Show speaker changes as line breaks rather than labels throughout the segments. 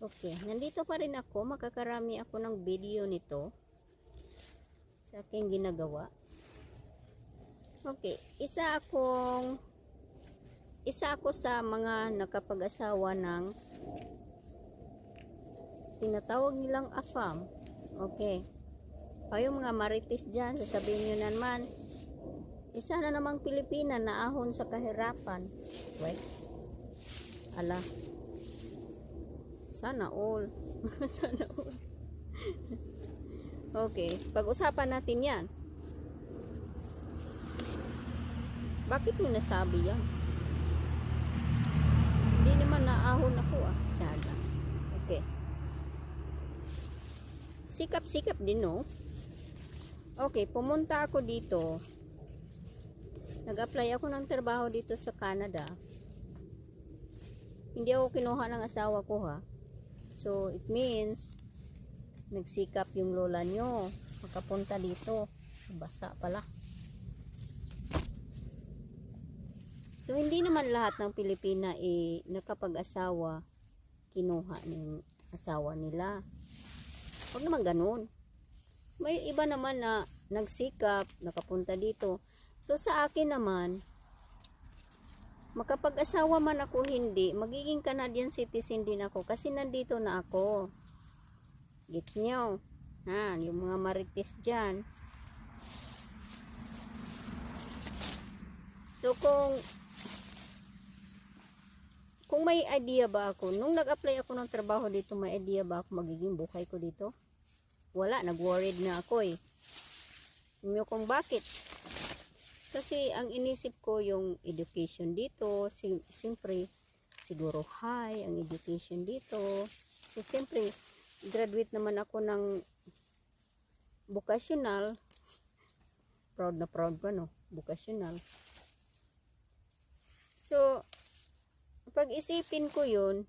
Okay, nandito pa rin ako. Makakarami ako ng video nito sa aking ginagawa. Okay, isa ako sa mga nakapag-asawa ng tinatawag nilang AFAM. Okay. Kayong mga marites dyan, sasabihin nyo naman, isa na namang Pilipina na ahon sa kahirapan. Wait. Ala. Sana all. Sana all. Okay. Pag-usapan natin yan. Bakit nyo nasabi yan? Hindi naman naahon ako Tiyaga. Okay. Sikap-sikap din no? Okay, pumunta ako dito. Nag-apply ako ng trabaho dito sa Canada. Hindi ako kinuha ng asawa ko So, it means nagsikap yung lola nyo makapunta dito. Basa pala. So, hindi naman lahat ng Pilipina nakapag-asawa kinuha ng asawa nila. Huwag naman ganun. May iba naman na nagsikap, nakapunta dito. So, sa akin naman, makapag-asawa man ako hindi, magiging Canadian citizen din ako kasi nandito na ako. Gets nyo? Yung mga marites dyan. So, kung may idea ba ako, nung nag-apply ako ng trabaho dito, may idea ba ako magiging buhay ko dito? Wala, nag-worried na ako Hindi kung bakit. Kasi ang inisip ko yung education dito, siyempre siguro high ang education dito. So siyempre graduate naman ako ng vocational. Proud na proud ko vocational. So pag isipin ko yun,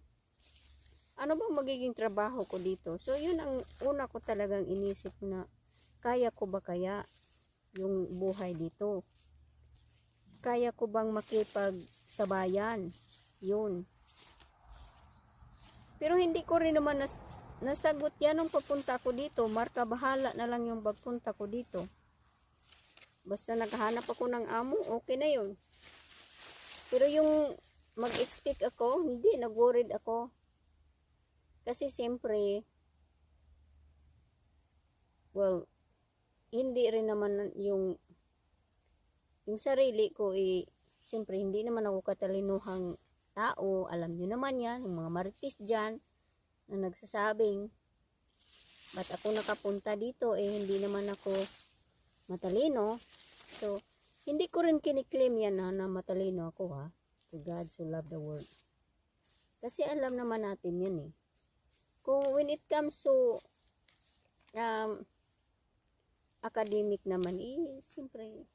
ano bang magiging trabaho ko dito? So yun ang una ko talagang inisip na kaya ko ba kaya yung buhay dito? Kaya ko bang makipagsabayan? Yun. Pero hindi ko rin naman nasagot yan nung papunta ko dito. Marka bahala na lang yung pagpunta ko dito. Basta nakahanap ako ng amo, okay na yun. Pero yung mag-expect ako, hindi, nag-worried ako. Kasi siyempre, well, hindi rin naman yung sarili ko siyempre hindi naman ako katalinuhang tao. Alam nyo naman yan, yung mga marites dyan na nagsasabing ba't ako nakapunta dito hindi naman ako matalino. So, hindi ko rin kiniklaim yan na matalino ako To God so love the world. Kasi alam naman natin yan Kung when it comes to academic naman siyempre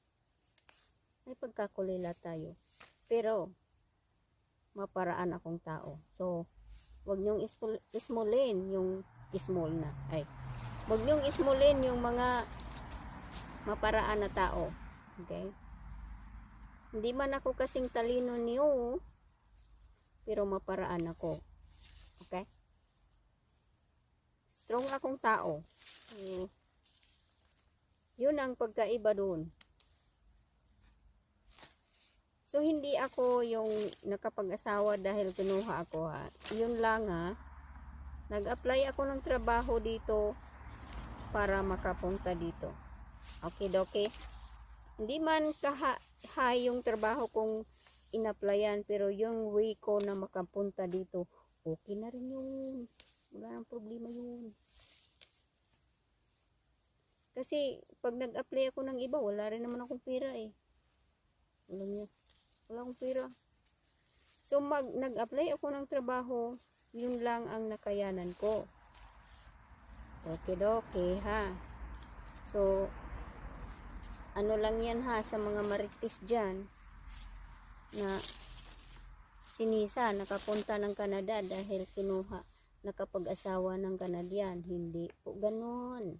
may pagkakulila tayo. Pero maparaan akong tao. So, wag niyong ismulin yung small na. Wag niyong ismulin yung mga maparaan na tao. Okay? Hindi man ako kasing talino niyo, pero maparaan ako. Okay? Strong akong tao. Yun ang pagkaiba doon. So, hindi ako yung nakapag-asawa dahil kinuha ako Yun lang Nag-apply ako ng trabaho dito para makapunta dito. Okay, okay. Hindi man high yung trabaho kong in-applyan, pero yung way ko na makapunta dito, okay na rin yun. Wala nang problema yun. Kasi, pag nag-apply ako ng iba, wala rin naman akong pera Alam niyo. Wala akong pera. So, nag-apply ako ng trabaho, yun lang ang nakayanan ko. Okay, So, ano lang yan sa mga marites dyan, na sinisa, nakapunta ng Canada dahil kinuha, nakapag-asawa ng Canadian. Hindi po ganun.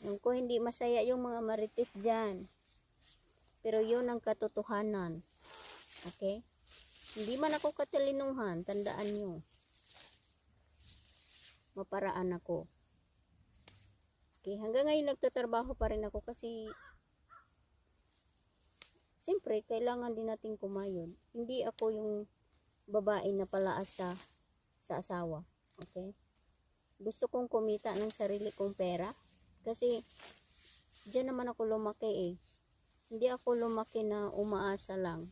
Yung ko hindi masaya yung mga marites dyan. Pero yun ang katotohanan. Okay? Hindi man ako katalinuhan, tandaan nyo. Maparaan ako. Okay, hanggang ngayon nagtatrabaho pa rin ako kasi siyempre, kailangan din natin kumayod. Hindi ako yung babae na palaas sa asawa. Okay? Gusto kong kumita ng sarili kong pera. Kasi, diyan naman ako lumaki eh. Hindi ako lumaki na umaasa lang.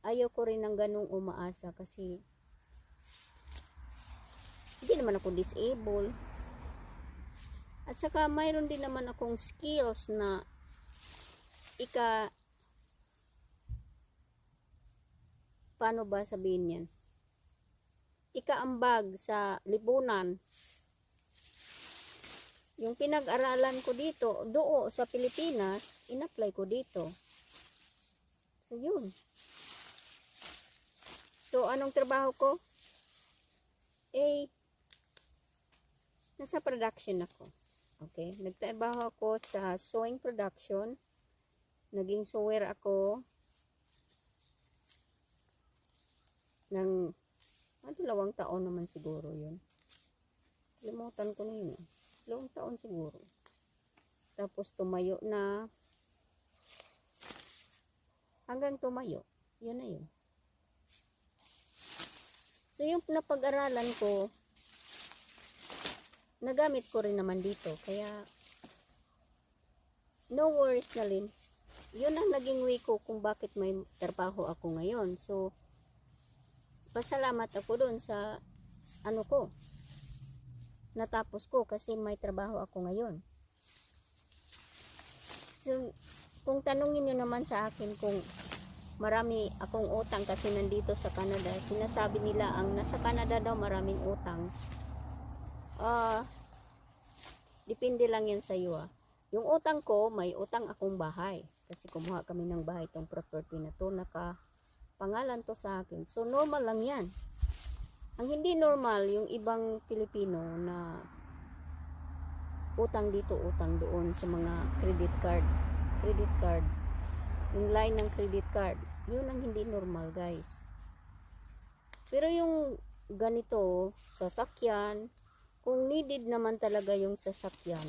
Ayaw ko rin ng ganung umaasa kasi hindi naman ako disabled. At saka, mayroon din naman akong skills na paano ba sabihin yan? Ikaambag sa lipunan. Yung pinag-aralan ko dito, doon sa Pilipinas, in-apply ko dito. So, yun. So, anong trabaho ko? Nasa production ako. Okay? Nagtrabaho ako sa sewing production. Naging sewer ako ng 2 taon naman siguro yun. Limutan ko na yun. 2 taon siguro. Tapos tumayo na. Hanggang tumayo. Yun na yun. So yung napag-aralan ko, nagamit ko rin naman dito. Kaya, no worries na rin. Yun ang naging way ko kung bakit may trabaho ako ngayon. So, pasalamat ako doon sa natapos ko kasi may trabaho ako ngayon. So, kung tanungin nyo naman sa akin kung marami akong utang kasi nandito sa Canada, sinasabi nila ang nasa Canada daw maraming utang. Depende lang yan sa iyo. Yung utang ko, may utang akong bahay. Kasi kumuha kami ng bahay itong property na to, naka-pangalan to sa akin. So, normal lang yan. Ang hindi normal, yung ibang Pilipino na utang dito, utang doon sa mga credit card. Credit card. Yung line ng credit card. Yun ang hindi normal, guys. Pero yung ganito, sasakyan, kung needed naman talaga yung sasakyan,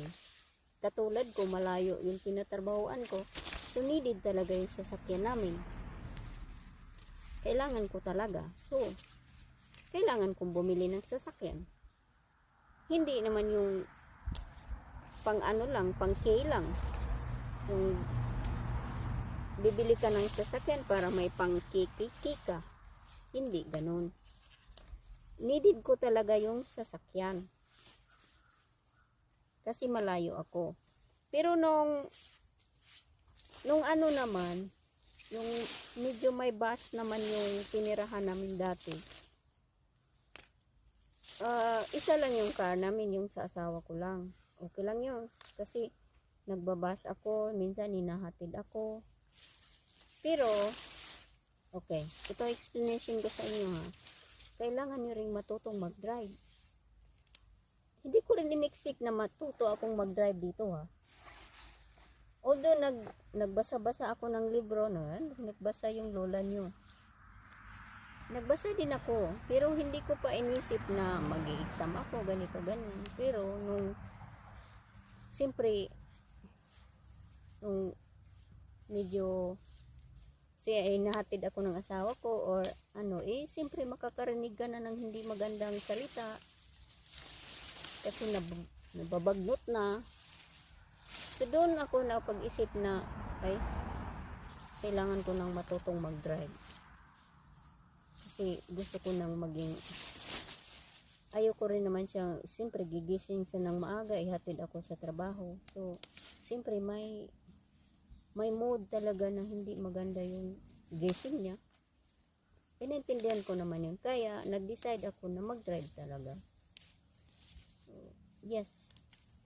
katulad ko, malayo yung tinatrabahoan ko, so needed talaga yung sasakyan namin. Kailangan ko talaga. So, kailangan kong bumili ng sasakyan. Hindi naman yung pang pang K lang. Yung bibili ka ng sasakyan para may pang kiki ka. Hindi ganun. Needed ko talaga yung sasakyan. Kasi malayo ako. Pero nung naman, yung medyo may bus naman yung tinirahan namin dati. Isa lang yung car namin, yung sa asawa ko lang. Okay lang yun. Kasi nagbabas ako, minsan hinahatid ako. Pero, okay, ito explanation ko sa inyo ha. Kailangan nyo ring matutong mag-drive. Hindi ko rin in-expect na matuto akong mag-drive dito ha. Although nagbasa-basa ako ng libro na, nagbasa yung lola nyo. Nagbasa din ako, pero hindi ko pa inisip na mag-i-exam ako, ganito, ganun. Pero siyempre, nung medyo siya ay nahatid ako ng asawa ko or siyempre makakarinig ka na ng hindi magandang salita. Kasi nababagnot na. So doon ako napag-isip na kailangan ko nang matutong mag-drive. Kasi gusto ko nang ayoko rin naman siya, siyempre gigising siya ng maaga, ihatid ako sa trabaho. So, siyempre may mood talaga na hindi maganda yung gising niya. Inintindihan ko naman yun. Kaya, nag-decide ako na mag-drive talaga. So, yes,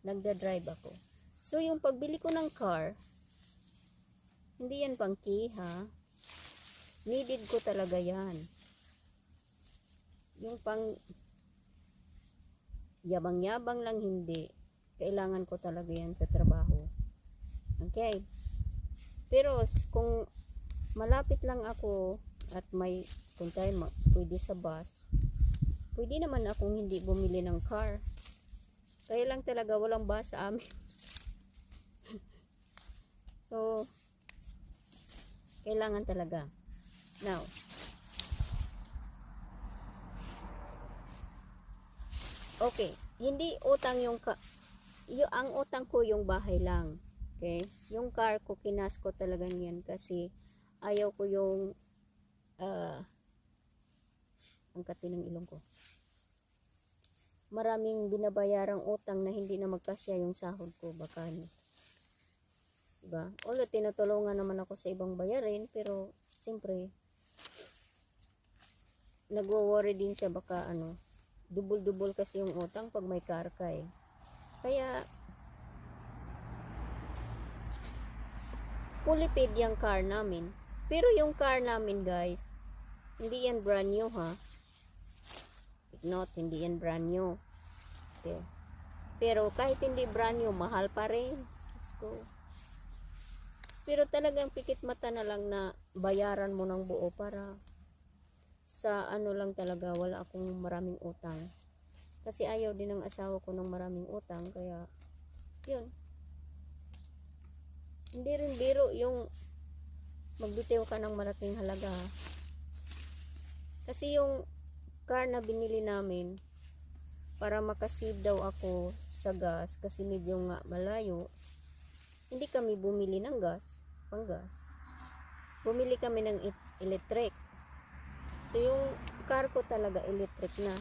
nagda-drive ako. So, yung pagbili ko ng car, hindi yan pang key, ha? Needed ko talaga yan. Yung pang yabang-yabang lang hindi. Kailangan ko talaga yan sa trabaho. Okay? Pero, kung malapit lang ako at may kung tayo pwede sa bus, pwede naman akong hindi bumili ng car. Kaya lang talaga walang bus sa amin. So, kailangan talaga. Now, okay, hindi utang ang utang ko yung bahay lang. Okay? Yung car ko, kinas ko talaga niyan kasi ayaw ko yung ang kati ng ilong ko. Maraming binabayarang utang na hindi na magkasya yung sahod ko. Baka diba? Although tinutulungan naman ako sa ibang bayarin, pero siyempre nagwo-worry din siya baka dubol-dubol kasi yung utang pag may car ka eh. Kaya fully paid yung car namin. Pero yung car namin guys, hindi yan brand new ha. Not, hindi yan brand new. Okay. Pero kahit hindi brand new, mahal pa rin. So, pero talagang pikit mata na lang na bayaran mo ng buo para sa lang talaga, wala akong maraming utang. Kasi ayaw din ng asawa ko ng maraming utang, kaya yun. Hindi rin biro yung magbitiw ka ng malaking halaga. Kasi yung car na binili namin, para makasave daw ako sa gas, kasi medyo nga malayo, hindi kami bumili ng gas, panggas. Bumili kami ng electric. So yung car ko talaga electric na.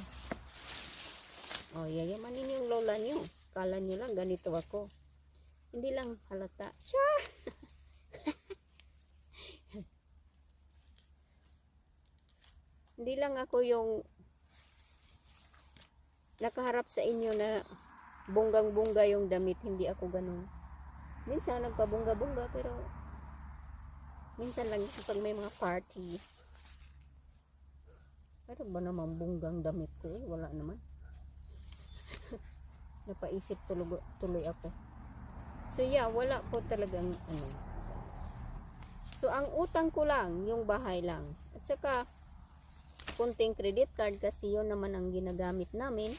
Oh, yayamanin yung lola nyo. Kala nyo lang ganito ako. Hindi lang halata. Char! Hindi lang ako yung nakaharap sa inyo na bunggang-bungga yung damit. Hindi ako ganun. Minsan nagpabungga-bungga, pero minsan lang pag may mga party. Pero ba naman bunggang damit ko? Wala naman. Napaisip tuloy ako. So yeah, wala po talagang So ang utang ko lang, yung bahay lang. At saka kunting credit card kasi yun naman ang ginagamit namin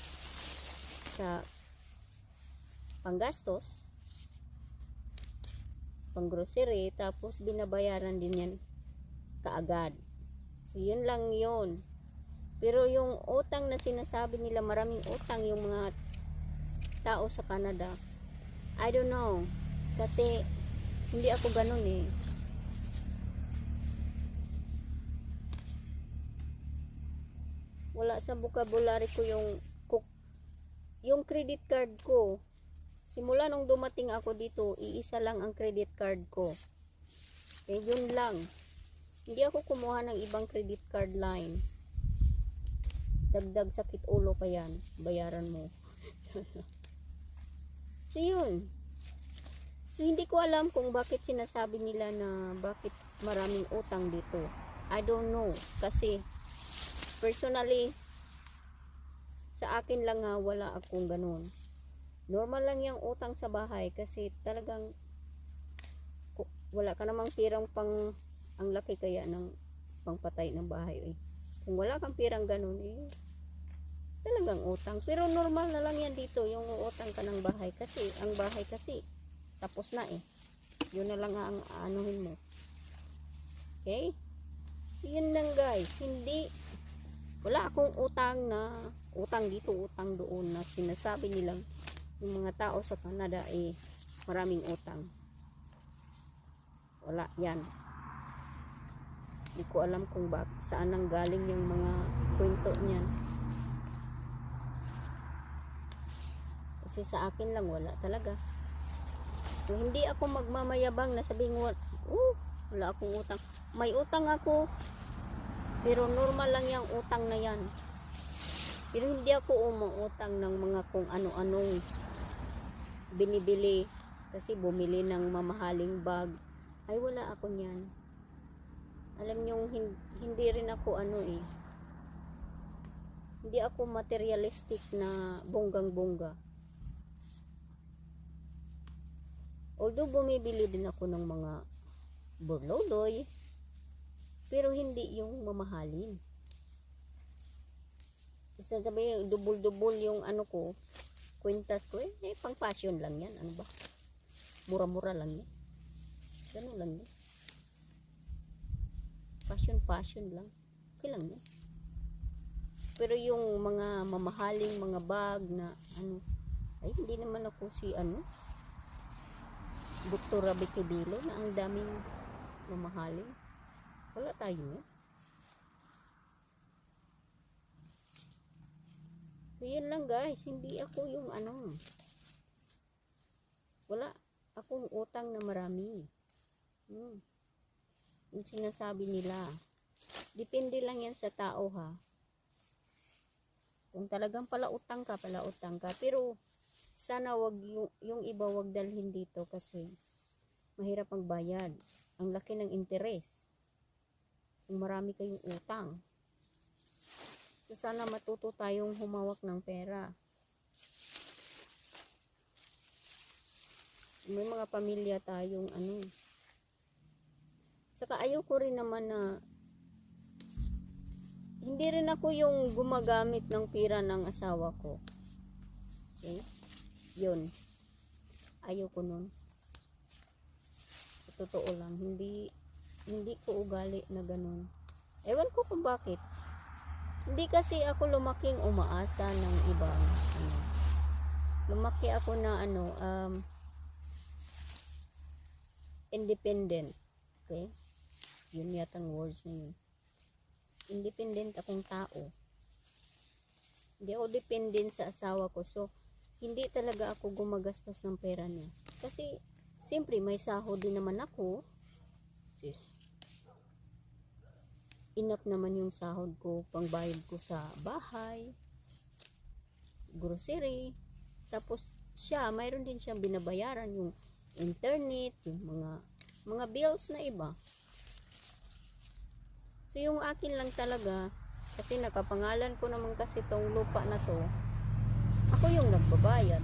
sa panggastos, pang grocery, tapos binabayaran din yan kaagad. So yun lang yun. Pero yung utang na sinasabi nila, maraming utang yung mga tao sa Canada, I don't know, kasi hindi ako ganun eh. Wala sa vocabulary ko yung credit card ko. Simula nung dumating ako dito, iisa lang ang credit card ko. Eh, yun lang. Hindi ako kumuha ng ibang credit card line. Dagdag sakit ulo pa yan. Bayaran mo. So, yun. So, hindi ko alam kung bakit sinasabi nila na bakit maraming utang dito. I don't know. Kasi, personally, sa akin lang nga, wala akong ganun. Normal lang yung utang sa bahay kasi talagang wala ka namang pirang pang ang laki kaya ng pangpatay ng bahay eh. Kung wala kang pirang ganun eh, talagang utang. Pero normal na lang yan dito, yung utang ka ng bahay kasi ang bahay kasi tapos na eh. Yun na lang ang anuhin mo. Okay? So yun lang guys, wala akong utang na utang dito, utang doon na sinasabi nilang yung mga tao sa Canada eh maraming utang. Wala yan. Hindi ko alam kung saan nang galing yung mga kwento niyan. Kasi sa akin lang wala talaga. So hindi ako magmamayabang na sabing wala akong utang. May utang ako, pero normal lang yung utang na yan. Pero hindi ako umuutang ng mga kung ano-anong binibili. Kasi bumili ng mamahaling bag. Ay wala ako niyan. Alam nyo, hindi rin ako hindi ako materialistic na bonggang-bongga. Although bumibili din ako ng mga burlodoy, Pero hindi yung mamahalin. Isa sabi, dubol-dubol yung ano ko, kwintas ko, pang fashion lang yan. Ano ba? Mura-mura lang yan. Ganun lang yan. Fashion lang. Okay lang yan. Pero yung mga mamahaling mga bag na ano, ay hindi naman ako si ano, Dr. Becky Bilo na ang daming mamahaling. Wala tayo yan. So yun lang guys, hindi ako yung ano, wala akong utang na marami. Yung sinasabi nila, depende lang yan sa tao ha. Kung talagang palautang ka, pero sana wag yung iba wag dalhin dito kasi mahirap ang bayad. Ang laki ng interes. Kung marami kayong utang. So sana matuto tayong humawak ng pera. May mga pamilya tayong ano. Saka ayaw ko rin naman na hindi rin ako yung gumagamit ng pera ng asawa ko. Okay? Yun. Ayaw ko nun. Totoo lang. Hindi ko ugali na ganun. Ewan ko kung bakit. Hindi kasi ako lumaking umaasa ng ibang ano. Lumaki ako na ano, independent. Okay? Yun yatang words na yun. Independent akong tao. Hindi ako dependent sa asawa ko. So, hindi talaga ako gumagastos ng pera niya. Kasi, siyempre, may sahod din naman ako. Sis. Enough naman yung sahod ko, pangbayad ko sa bahay, grocery. Tapos, siya, mayroon din siyang binabayaran yung internet, yung mga bills na iba. So, yung akin lang talaga, kasi nakapangalan ko naman kasi tong lupa na to, ako yung nagbabayad.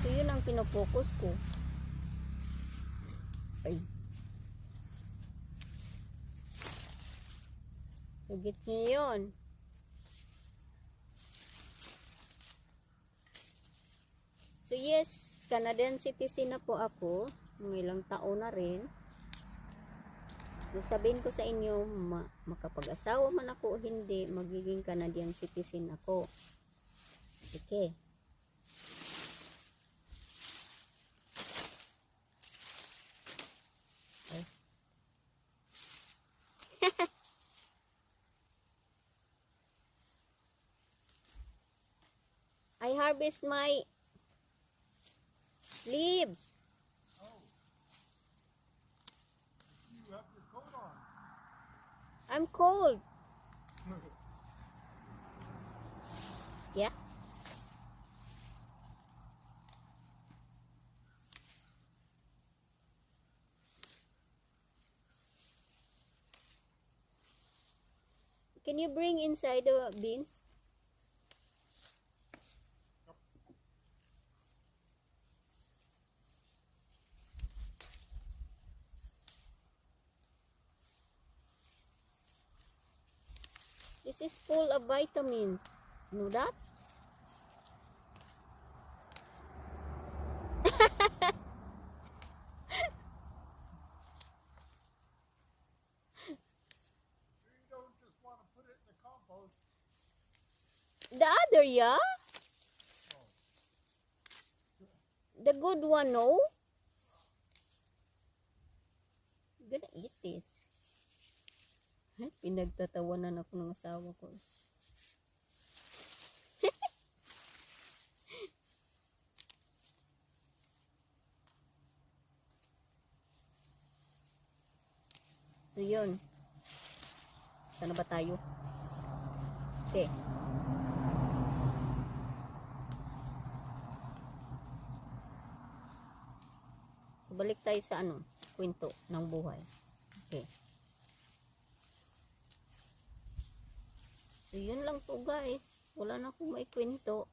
So, yun ang pinopokus ko. Ay. So, get nyo yun. So, yes, Canadian citizen na po ako. Mga ilang taon na rin. Sabihin ko sa inyo, makapag-asawa man ako o hindi, magiging Canadian citizen ako. Okay. I harvest my leaves.
Oh. You have your coat on.
I'm cold. Yeah. Can you bring inside the beans? This is full of vitamins. You know that?
You don't just want to put it in the compost.
The other, yeah?
Oh.
The good one, no? I'm gonna eat this. Pinagtatawanan ako ng asawa ko. So, yun. Saan na ba tayo? Okay. So, balik tayo sa ano, kwento ng buhay. Okay. So, yun lang po guys. Wala na akong maikwento.